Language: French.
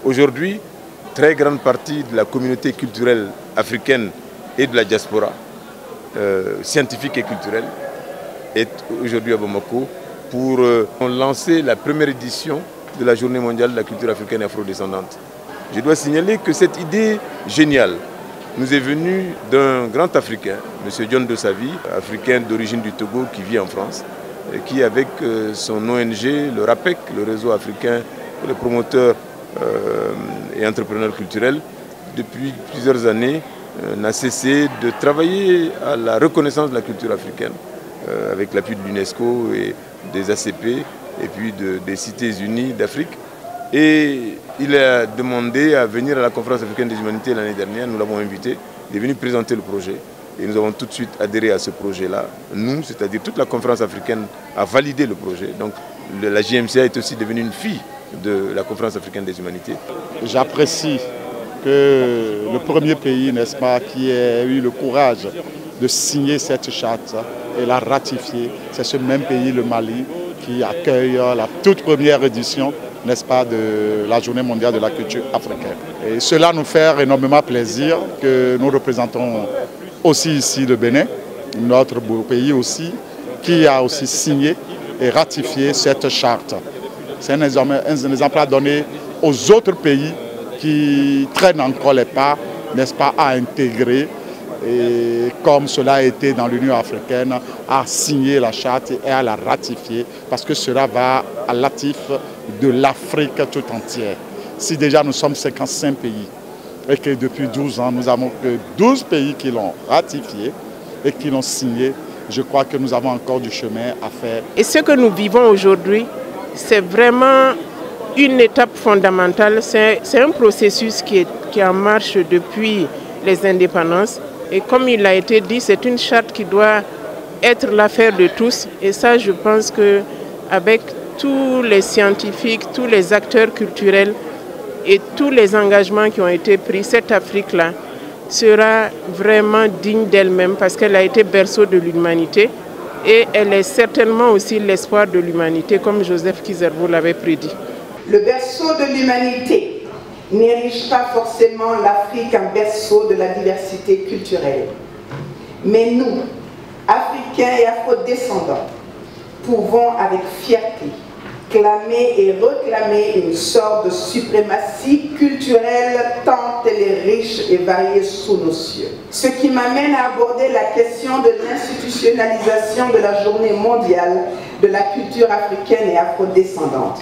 Aujourd'hui, très grande partie de la communauté culturelle africaine et de la diaspora scientifique et culturelle est aujourd'hui à Bamako pour lancer la première édition de la Journée mondiale de la culture africaine et afrodescendante. Je dois signaler que cette idée géniale nous est venue d'un grand Africain, M. John Dossavi, Africain d'origine du Togo qui vit en France, qui avec son ONG, le RAPEC, le réseau africain pour les promoteurs et entrepreneurs culturels, depuis plusieurs années n'a cessé de travailler à la reconnaissance de la culture africaine avec l'appui de l'UNESCO et des ACP et puis des Cités Unies d'Afrique. Et il a demandé à venir à la conférence africaine des humanités l'année dernière, nous l'avons invité, il est venu présenter le projet et nous avons tout de suite adhéré à ce projet-là. Nous, c'est-à-dire toute la conférence africaine a validé le projet. Donc la JMCA est aussi devenue une fille de la conférence africaine des humanités. J'apprécie que le premier pays, n'est-ce pas, qui ait eu le courage de signer cette charte et la ratifier, c'est ce même pays, le Mali, qui accueille la toute première édition, n'est-ce pas, de la Journée mondiale de la culture africaine. Et cela nous fait énormément plaisir que nous représentons aussi ici le Bénin, notre beau pays aussi, qui a aussi signé et ratifié cette charte. C'est un exemple à donner aux autres pays qui traînent encore les pas, n'est-ce pas, à intégrer, et comme cela a été dans l'Union africaine, à signer la charte et à la ratifier, parce que cela va à l'actif de l'Afrique tout entière. Si déjà nous sommes 55 pays, et que depuis 12 ans, nous avons que 12 pays qui l'ont ratifié et qui l'ont signé, je crois que nous avons encore du chemin à faire. Et ce que nous vivons aujourd'hui, c'est vraiment une étape fondamentale. C'est un processus qui est en marche depuis les indépendances. Et comme il a été dit, c'est une charte qui doit être l'affaire de tous. Et ça, je pense qu'avec tous les scientifiques, tous les acteurs culturels et tous les engagements qui ont été pris, cette Afrique-là sera vraiment digne d'elle-même parce qu'elle a été berceau de l'humanité et elle est certainement aussi l'espoir de l'humanité, comme Joseph Kizerbo l'avait prédit. Le berceau de l'humanité n'érige pas forcément l'Afrique en berceau de la diversité culturelle. Mais nous, Africains et Afro-descendants, pouvons avec fierté clamer et réclamer une sorte de suprématie culturelle tant elle est riche et variée sous nos cieux. Ce qui m'amène à aborder la question de l'institutionnalisation de la Journée mondiale de la culture africaine et afro-descendante.